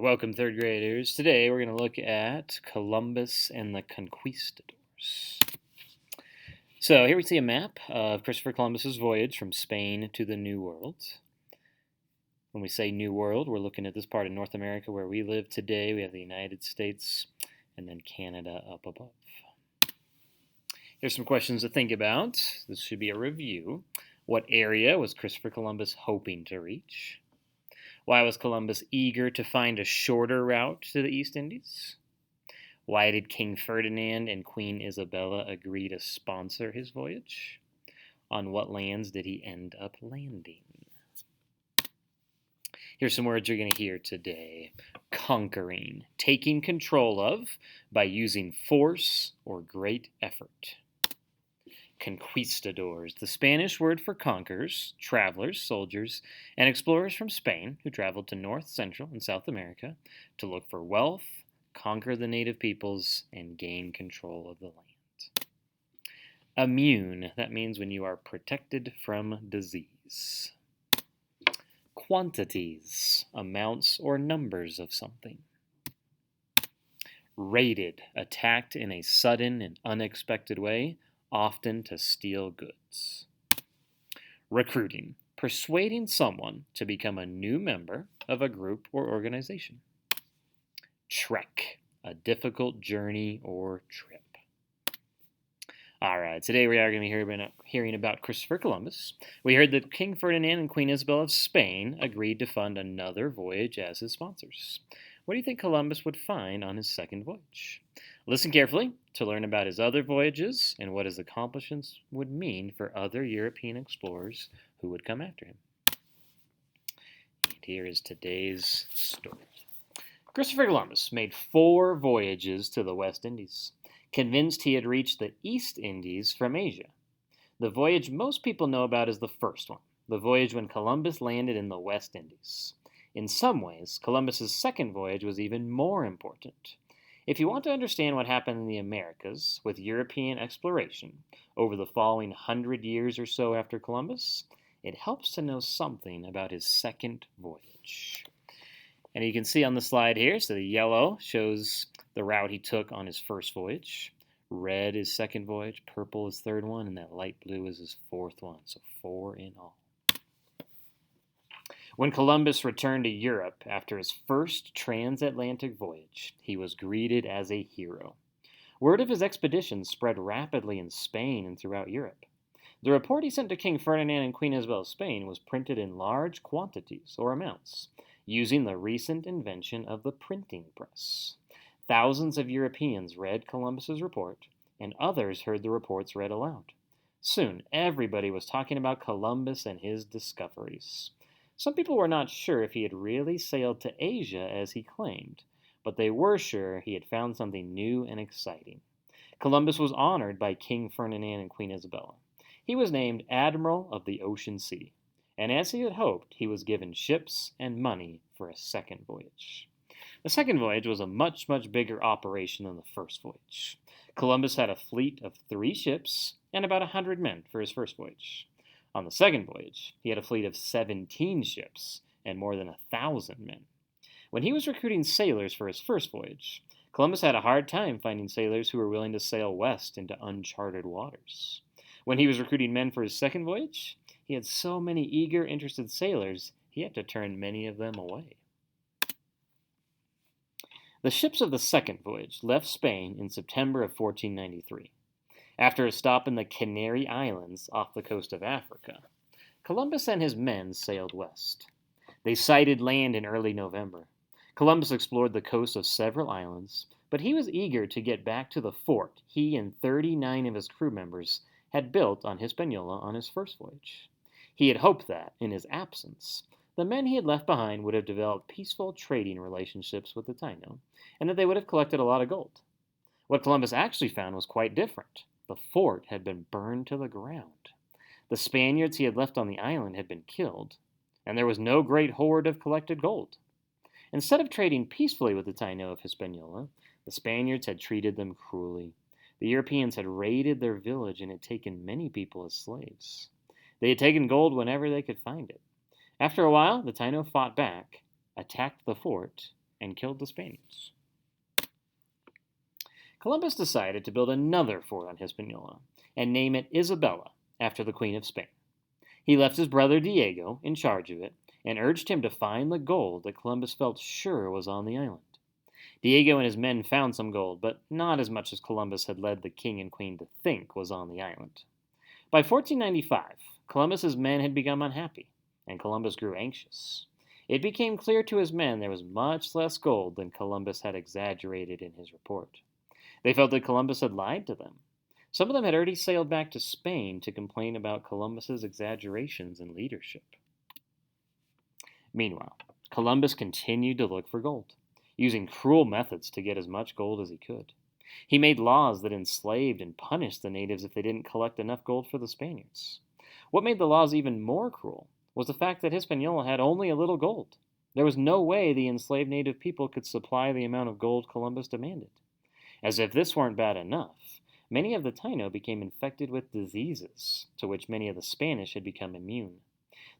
Welcome, third graders. Today we're going to look at Columbus and the Conquistadors. So here we see a map of Christopher Columbus's voyage from Spain to the New World. When we say New World, we're looking at this part of North America where we live today. We have the United States and then Canada up above. Here's some questions to think about. This should be a review. What area was Christopher Columbus hoping to reach? Why was Columbus eager to find a shorter route to the East Indies? Why did King Ferdinand and Queen Isabella agree to sponsor his voyage? On what lands did he end up landing? Here's some words you're going to hear today. Conquering, taking control of by using force or great effort. Conquistadors, the Spanish word for conquerors, travelers, soldiers, and explorers from Spain who traveled to North, Central, and South America to look for wealth, conquer the native peoples, and gain control of the land. Immune, that means when you are protected from disease. Quantities, amounts or numbers of something. Raided, attacked in a sudden and unexpected way, often to steal goods. Recruiting, persuading someone to become a new member of a group or organization. Trek, a difficult journey or trip. All right, today we are going to be hearing about Christopher Columbus. We heard that King Ferdinand and Queen Isabella of Spain agreed to fund another voyage as his sponsors. What do you think Columbus would find on his second voyage? Listen carefully to learn about his other voyages and what his accomplishments would mean for other European explorers who would come after him. And here is today's story. Christopher Columbus made 4 voyages to the West Indies, convinced he had reached the East Indies from Asia. The voyage most people know about is the first one, the voyage when Columbus landed in the West Indies. In some ways, Columbus's second voyage was even more important. If you want to understand what happened in the Americas with European exploration over the following 100 years or so after Columbus, it helps to know something about his second voyage. And you can see on the slide here, so the yellow shows the route he took on his first voyage. Red is second voyage, purple is third one, and that light blue is his fourth one, so 4 in all. When Columbus returned to Europe after his first transatlantic voyage, he was greeted as a hero. Word of his expedition spread rapidly in Spain and throughout Europe. The report he sent to King Ferdinand and Queen Isabella of Spain was printed in large quantities or amounts, using the recent invention of the printing press. Thousands of Europeans read Columbus's report, and others heard the reports read aloud. Soon, everybody was talking about Columbus and his discoveries. Some people were not sure if he had really sailed to Asia as he claimed, but they were sure he had found something new and exciting. Columbus was honored by King Ferdinand and Queen Isabella. He was named Admiral of the Ocean Sea, and as he had hoped, he was given ships and money for a second voyage. The second voyage was a much, much bigger operation than the first voyage. Columbus had a fleet of 3 ships and about 100 men for his first voyage. On the second voyage, he had a fleet of 17 ships and more than 1,000 men. When he was recruiting sailors for his first voyage, Columbus had a hard time finding sailors who were willing to sail west into uncharted waters. When he was recruiting men for his second voyage, he had so many eager, interested sailors, he had to turn many of them away. The ships of the second voyage left Spain in September of 1493. After a stop in the Canary Islands off the coast of Africa, Columbus and his men sailed west. They sighted land in early November. Columbus explored the coast of several islands, but he was eager to get back to the fort he and 39 of his crew members had built on Hispaniola on his first voyage. He had hoped that, in his absence, the men he had left behind would have developed peaceful trading relationships with the Taino, and that they would have collected a lot of gold. What Columbus actually found was quite different. The fort had been burned to the ground. The Spaniards he had left on the island had been killed, and there was no great hoard of collected gold. Instead of trading peacefully with the Taino of Hispaniola, the Spaniards had treated them cruelly. The Europeans had raided their village and had taken many people as slaves. They had taken gold whenever they could find it. After a while, the Taino fought back, attacked the fort, and killed the Spaniards. Columbus decided to build another fort on Hispaniola and name it Isabella after the Queen of Spain. He left his brother Diego in charge of it and urged him to find the gold that Columbus felt sure was on the island. Diego and his men found some gold, but not as much as Columbus had led the king and queen to think was on the island. By 1495, Columbus's men had become unhappy, and Columbus grew anxious. It became clear to his men there was much less gold than Columbus had exaggerated in his report. They felt that Columbus had lied to them. Some of them had already sailed back to Spain to complain about Columbus's exaggerations in leadership. Meanwhile, Columbus continued to look for gold, using cruel methods to get as much gold as he could. He made laws that enslaved and punished the natives if they didn't collect enough gold for the Spaniards. What made the laws even more cruel was the fact that Hispaniola had only a little gold. There was no way the enslaved native people could supply the amount of gold Columbus demanded. As if this weren't bad enough, many of the Taino became infected with diseases, to which many of the Spanish had become immune.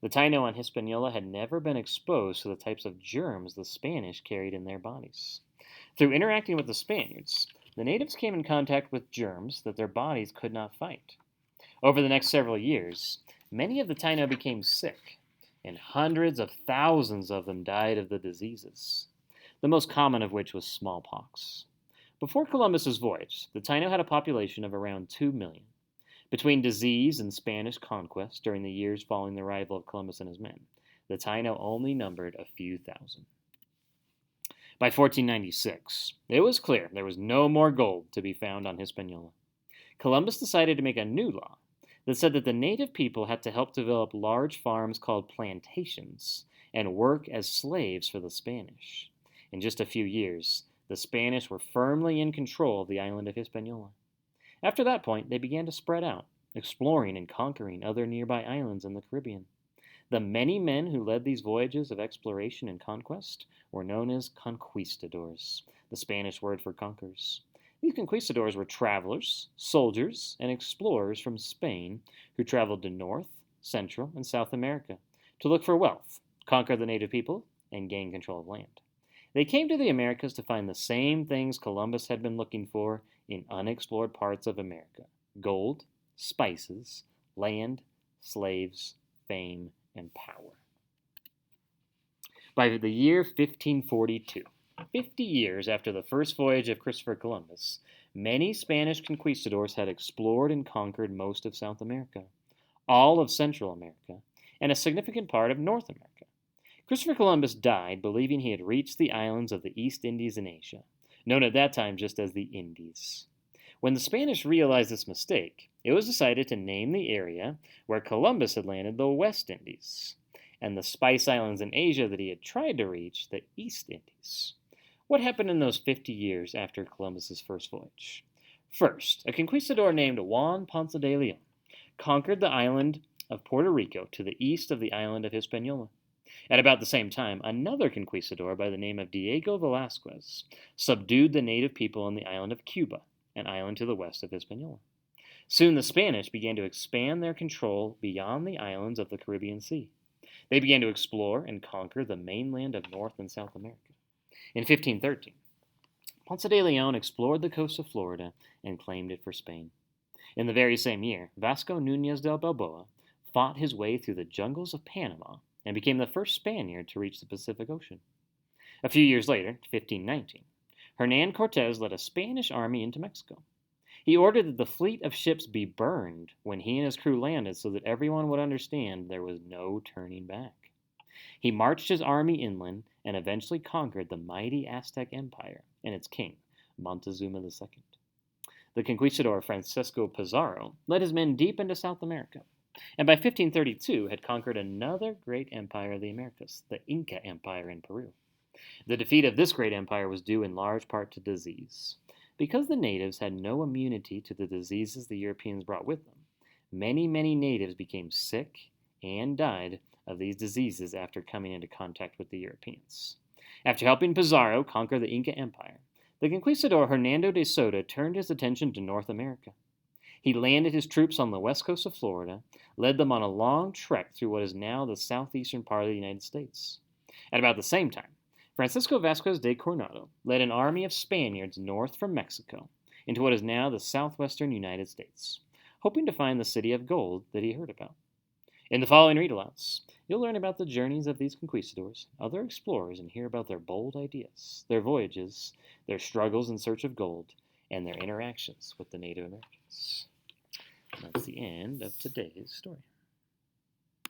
The Taino on Hispaniola had never been exposed to the types of germs the Spanish carried in their bodies. Through interacting with the Spaniards, the natives came in contact with germs that their bodies could not fight. Over the next several years, many of the Taino became sick, and hundreds of thousands of them died of the diseases, the most common of which was smallpox. Before Columbus's voyage, the Taino had a population of around 2 million. Between disease and Spanish conquest during the years following the arrival of Columbus and his men, the Taino only numbered a few thousand. By 1496, it was clear there was no more gold to be found on Hispaniola. Columbus decided to make a new law that said that the native people had to help develop large farms called plantations and work as slaves for the Spanish. In just a few years, the Spanish were firmly in control of the island of Hispaniola. After that point, they began to spread out, exploring and conquering other nearby islands in the Caribbean. The many men who led these voyages of exploration and conquest were known as conquistadors, the Spanish word for conquerors. These conquistadors were travelers, soldiers, and explorers from Spain who traveled to North, Central, and South America to look for wealth, conquer the native people, and gain control of land. They came to the Americas to find the same things Columbus had been looking for in unexplored parts of America: gold, spices, land, slaves, fame, and power. By the year 1542, 50 years after the first voyage of Christopher Columbus, many Spanish conquistadors had explored and conquered most of South America, all of Central America, and a significant part of North America. Christopher Columbus died believing he had reached the islands of the East Indies in Asia, known at that time just as the Indies. When the Spanish realized this mistake, it was decided to name the area where Columbus had landed the West Indies, and the Spice Islands in Asia that he had tried to reach the East Indies. What happened in those 50 years after Columbus's first voyage? First, a conquistador named Juan Ponce de Leon conquered the island of Puerto Rico to the east of the island of Hispaniola. At about the same time, another conquistador by the name of Diego Velazquez subdued the native people on the island of Cuba, an island to the west of Hispaniola. Soon the Spanish began to expand their control beyond the islands of the Caribbean Sea. They began to explore and conquer the mainland of North and South America. In 1513, Ponce de Leon explored the coast of Florida and claimed it for Spain. In the very same year, Vasco Núñez de Balboa fought his way through the jungles of Panama and became the first Spaniard to reach the Pacific Ocean. A few years later, 1519, Hernán Cortés led a Spanish army into Mexico. He ordered that the fleet of ships be burned when he and his crew landed so that everyone would understand there was no turning back. He marched his army inland and eventually conquered the mighty Aztec Empire and its king, Montezuma II. The conquistador Francisco Pizarro led his men deep into South America, and by 1532 had conquered another great empire of the Americas, the Inca Empire in Peru. The defeat of this great empire was due in large part to disease. Because the natives had no immunity to the diseases the Europeans brought with them, many natives became sick and died of these diseases after coming into contact with the Europeans. After helping Pizarro conquer the Inca Empire, the conquistador Hernando de Soto turned his attention to North America. He landed his troops on the west coast of Florida, led them on a long trek through what is now the southeastern part of the United States. At about the same time, Francisco Vasquez de Coronado led an army of Spaniards north from Mexico into what is now the southwestern United States, hoping to find the city of gold that he heard about. In the following read-alouds, you'll learn about the journeys of these conquistadors, other explorers, and hear about their bold ideas, their voyages, their struggles in search of gold, and their interactions with the Native Americans. That's the end of today's story.